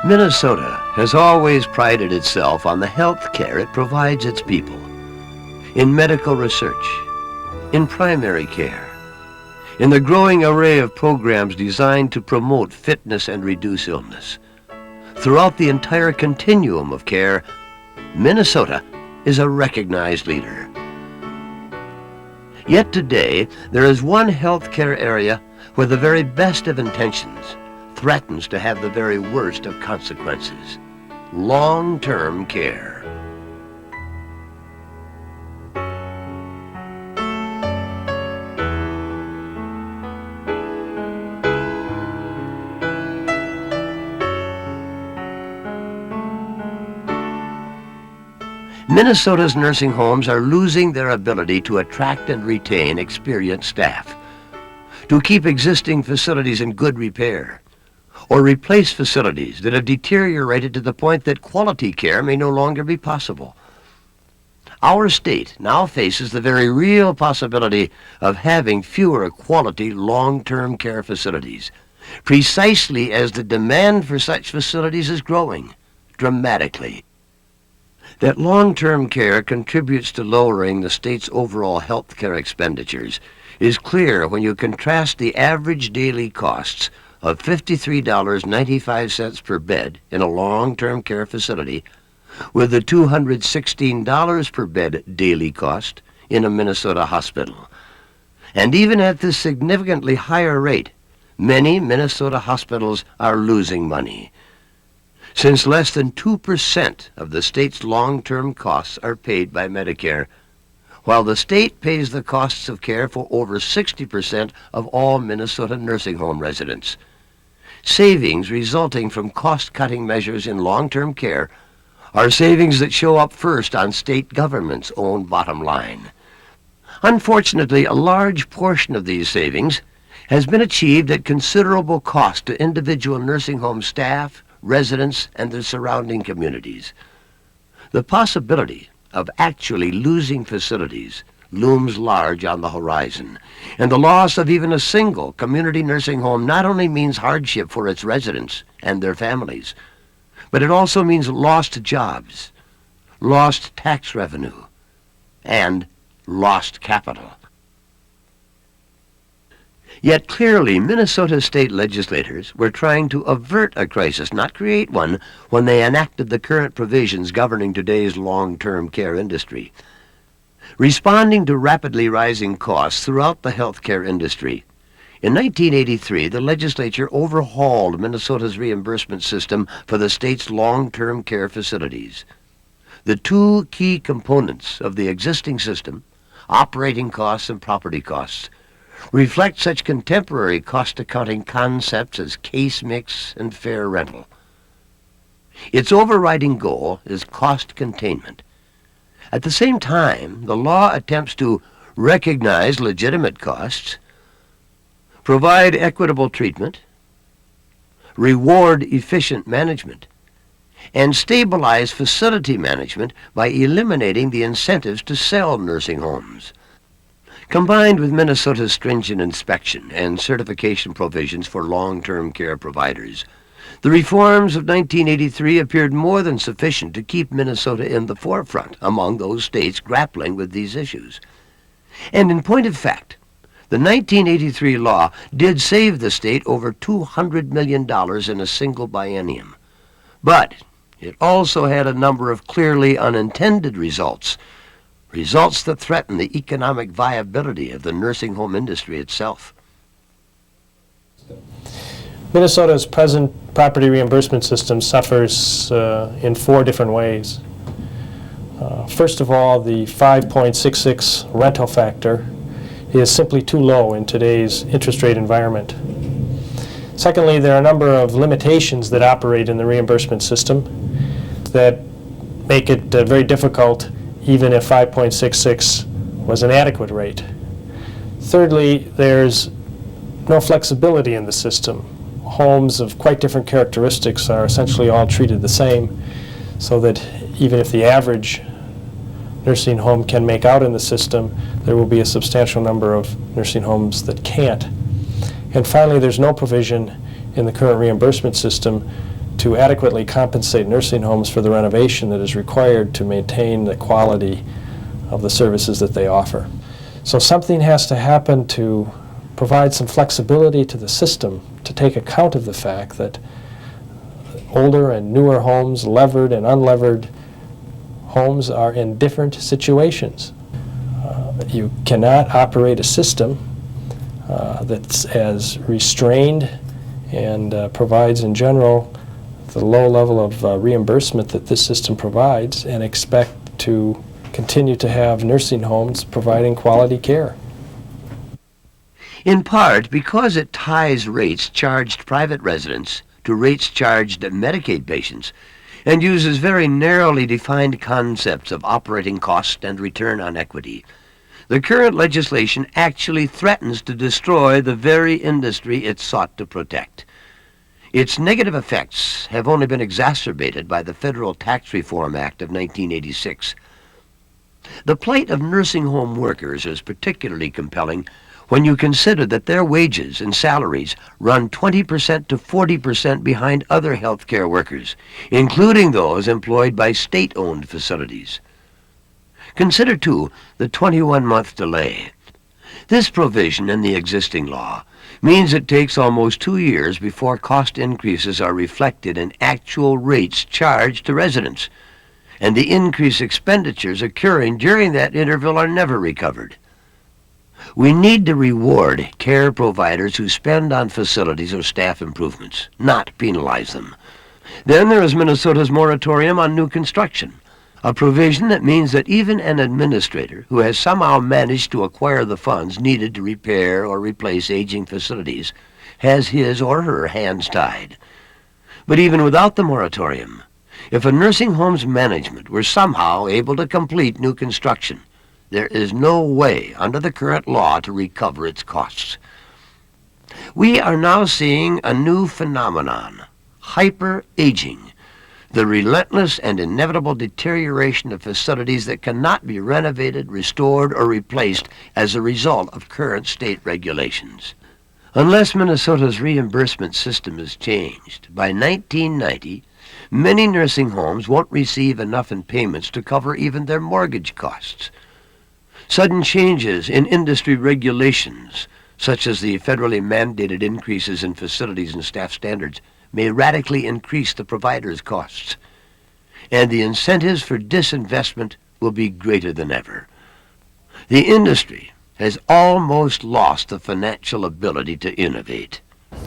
Minnesota has always prided itself on the health care it provides its people, in medical research, in primary care, in the growing array of programs designed to promote fitness and reduce illness. Throughout the entire continuum of care, Minnesota is a recognized leader. Yet today, there is one health care area where the very best of intentions threatens to have the very worst of consequences: long-term care. Minnesota's nursing homes are losing their ability to attract and retain experienced staff, to keep existing facilities in good repair, or replace facilities that have deteriorated to the point that quality care may no longer be possible. Our state now faces the very real possibility of having fewer quality long-term care facilities, precisely as the demand for such facilities is growing dramatically. That long-term care contributes to lowering the state's overall health care expenditures is clear when you contrast the average daily costs of $53.95 per bed in a long-term care facility with the $216 per bed daily cost in a Minnesota hospital. And even at this significantly higher rate, many Minnesota hospitals are losing money, since less than 2% of the state's long-term costs are paid by Medicare, while the state pays the costs of care for over 60% of all Minnesota nursing home residents. Savings resulting from cost-cutting measures in long-term care are savings that show up first on state government's own bottom line. Unfortunately, a large portion of these savings has been achieved at considerable cost to individual nursing home staff, residents, and their surrounding communities. The possibility of actually losing facilities looms large on the horizon, and the loss of even a single community nursing home not only means hardship for its residents and their families, but it also means lost jobs, lost tax revenue, and lost capital. Yet clearly, Minnesota state legislators were trying to avert a crisis, not create one, when they enacted the current provisions governing today's long-term care industry. Responding to rapidly rising costs throughout the healthcare industry, in 1983, the legislature overhauled Minnesota's reimbursement system for the state's long-term care facilities. The two key components of the existing system, operating costs and property costs, reflect such contemporary cost accounting concepts as case mix and fair rental. Its overriding goal is cost containment. At the same time, the law attempts to recognize legitimate costs, provide equitable treatment, reward efficient management, and stabilize facility management by eliminating the incentives to sell nursing homes. Combined with Minnesota's stringent inspection and certification provisions for long-term care providers, the reforms of 1983 appeared more than sufficient to keep Minnesota in the forefront among those states grappling with these issues. And in point of fact, the 1983 law did save the state over $200 million in a single biennium. But it also had a number of clearly unintended results that threaten the economic viability of the nursing home industry itself. Minnesota's present property reimbursement system suffers in four different ways. First of all, the 5.66 rental factor is simply too low in today's interest rate environment. Secondly, there are a number of limitations that operate in the reimbursement system that make it very difficult even if 5.66 was an adequate rate. Thirdly, there's no flexibility in the system. Homes of quite different characteristics are essentially all treated the same, so that even if the average nursing home can make out in the system, there will be a substantial number of nursing homes that can't. And finally, there's no provision in the current reimbursement system to adequately compensate nursing homes for the renovation that is required to maintain the quality of the services that they offer. So something has to happen to provide some flexibility to the system to take account of the fact that older and newer homes, levered and unlevered homes, are in different situations. You cannot operate a system that's as restrained and provides in general the low level of reimbursement that this system provides and expect to continue to have nursing homes providing quality care. In part because it ties rates charged private residents to rates charged Medicaid patients and uses very narrowly defined concepts of operating cost and return on equity, the current legislation actually threatens to destroy the very industry it sought to protect. Its negative effects have only been exacerbated by the Federal Tax Reform Act of 1986. The plight of nursing home workers is particularly compelling when you consider that their wages and salaries run 20% to 40% behind other healthcare workers, including those employed by state-owned facilities. Consider, too, the 21-month delay. This provision in the existing law means it takes almost 2 years before cost increases are reflected in actual rates charged to residents, and the increased expenditures occurring during that interval are never recovered. We need to reward care providers who spend on facilities or staff improvements, not penalize them. Then there is Minnesota's moratorium on new construction, a provision that means that even an administrator who has somehow managed to acquire the funds needed to repair or replace aging facilities has his or her hands tied. But even without the moratorium, if a nursing home's management were somehow able to complete new construction, there is no way under the current law to recover its costs. We are now seeing a new phenomenon, hyper-aging, the relentless and inevitable deterioration of facilities that cannot be renovated, restored, or replaced as a result of current state regulations. Unless Minnesota's reimbursement system is changed, by 1990, many nursing homes won't receive enough in payments to cover even their mortgage costs. Sudden changes in industry regulations, such as the federally mandated increases in facilities and staff standards, may radically increase the provider's costs, and the incentives for disinvestment will be greater than ever. The industry has almost lost the financial ability to innovate.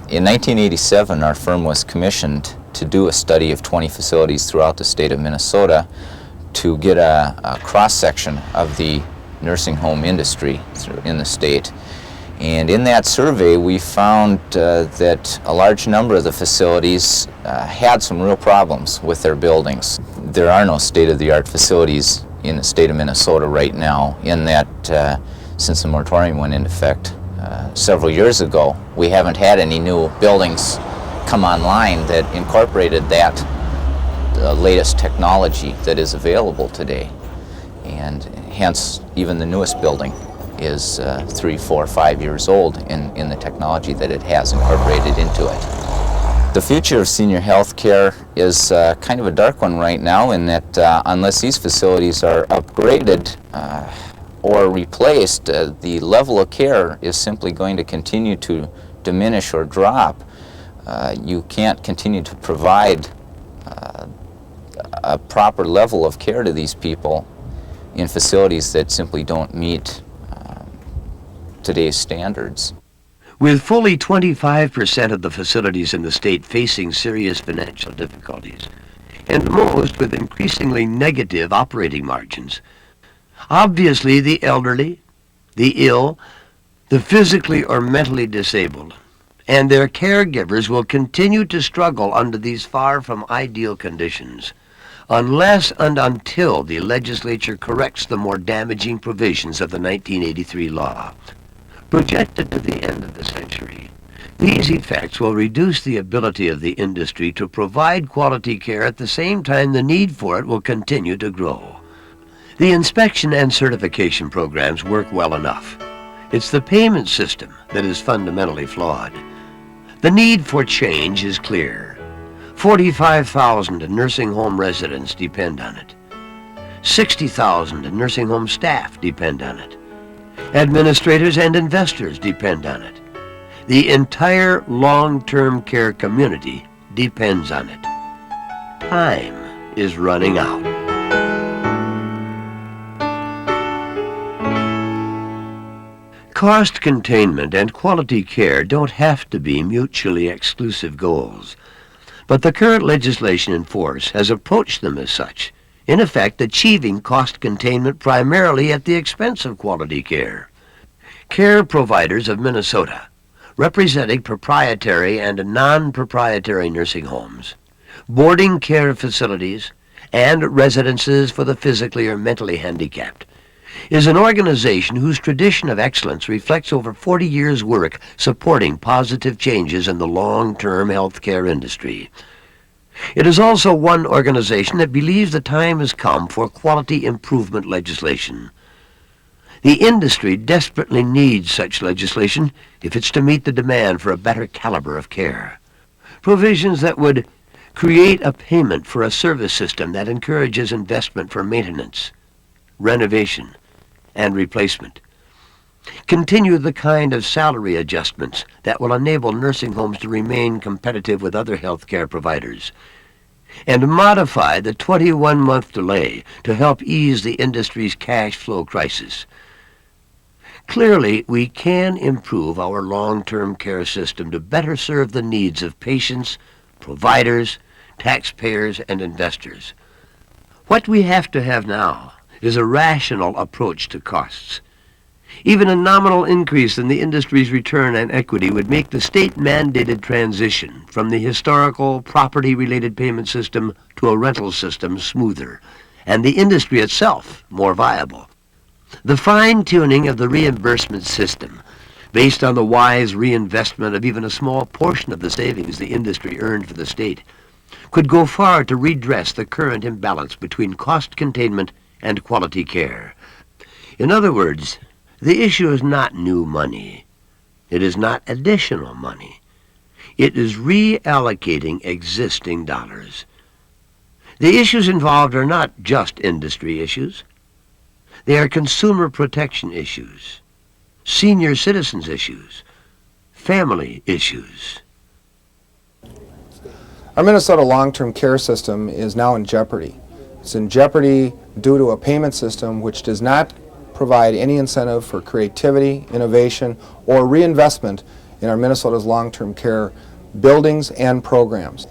In 1987, our firm was commissioned to do a study of 20 facilities throughout the state of Minnesota to get a cross-section of the nursing home industry in the state. And in that survey, we found that a large number of the facilities had some real problems with their buildings. There are no state-of-the-art facilities in the state of Minnesota right now, in that since the moratorium went into effect several years ago, we haven't had any new buildings come online that incorporated that latest technology that is available today. And hence, even the newest building is 3, 4, 5 years old in the technology that it has incorporated into it. The future of senior health care is kind of a dark one right now, in that unless these facilities are upgraded or replaced, the level of care is simply going to continue to diminish or drop. You can't continue to provide a proper level of care to these people in facilities that simply don't meet today's standards. With fully 25% of the facilities in the state facing serious financial difficulties, and most with increasingly negative operating margins, obviously the elderly, the ill, The physically or mentally disabled and their caregivers will continue to struggle under these far from ideal conditions unless and until the legislature corrects the more damaging provisions of the 1983 law. Projected to the end of the century, these effects will reduce the ability of the industry to provide quality care at the same time the need for it will continue to grow. The inspection and certification programs work well enough. It's the payment system that is fundamentally flawed. The need for change is clear. 45,000 nursing home residents depend on it. 60,000 nursing home staff depend on it. Administrators and investors depend on it. The entire long-term care community depends on it. Time is running out. Cost containment and quality care don't have to be mutually exclusive goals, but the current legislation in force has approached them as such, in effect achieving cost containment primarily at the expense of quality care. Care Providers of Minnesota, representing proprietary and non-proprietary nursing homes, boarding care facilities, and residences for the physically or mentally handicapped, is an organization whose tradition of excellence reflects over 40 years' work supporting positive changes in the long-term health care industry. It is also one organization that believes the time has come for quality improvement legislation. The industry desperately needs such legislation if it's to meet the demand for a better caliber of care. Provisions that would create a payment for a service system that encourages investment for maintenance, renovation, and replacement. Continue the kind of salary adjustments that will enable nursing homes to remain competitive with other health care providers. And modify the 21-month delay to help ease the industry's cash flow crisis. Clearly, we can improve our long-term care system to better serve the needs of patients, providers, taxpayers, and investors. What we have to have now is a rational approach to costs. Even a nominal increase in the industry's return on equity would make the state-mandated transition from the historical property-related payment system to a rental system smoother, and the industry itself more viable. The fine-tuning of the reimbursement system, based on the wise reinvestment of even a small portion of the savings the industry earned for the state, could go far to redress the current imbalance between cost containment and quality care. In other words, the issue is not new money. It is not additional money. It is reallocating existing dollars. The issues involved are not just industry issues. They are consumer protection issues, senior citizens issues, family issues. Our Minnesota long-term care system is now in jeopardy. It's in jeopardy due to a payment system which does not provide any incentive for creativity, innovation, or reinvestment in our Minnesota's long-term care buildings and programs.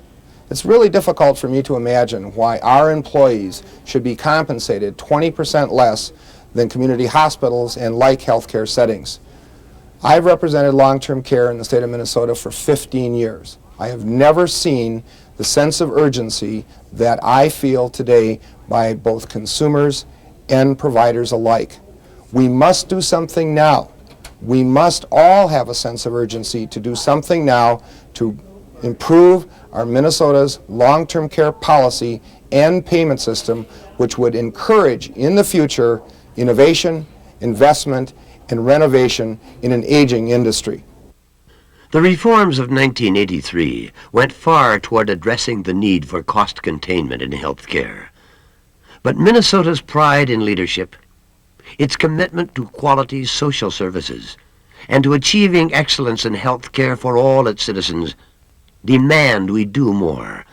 It's really difficult for me to imagine why our employees should be compensated 20% less than community hospitals and like healthcare settings. I've represented long-term care in the state of Minnesota for 15 years. I have never seen the sense of urgency that I feel today by both consumers and providers alike. We must do something now. We must all have a sense of urgency to do something now to improve our Minnesota's long-term care policy and payment system, which would encourage in the future innovation, investment, and renovation in an aging industry. The reforms of 1983 went far toward addressing the need for cost containment in health care. But Minnesota's pride in leadership, its commitment to quality social services, and to achieving excellence in health care for all its citizens demand we do more.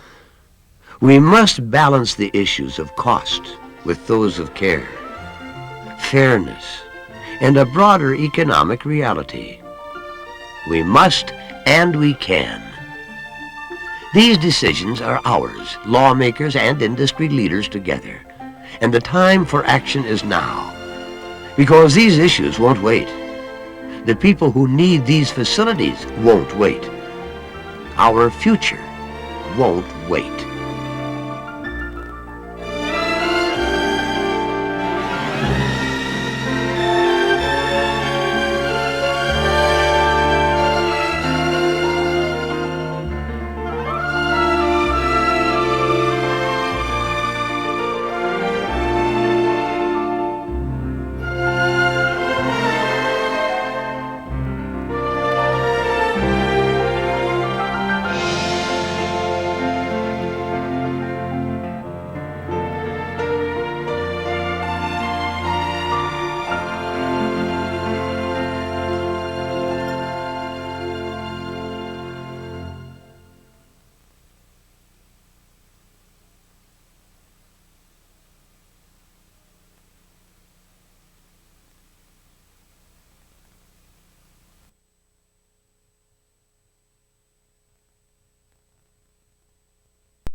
We must balance the issues of cost with those of care, fairness, and a broader economic reality. We must and we can. These decisions are ours, lawmakers and industry leaders together, and the time for action is now, because these issues won't wait. The people who need these facilities won't wait. Our future won't wait.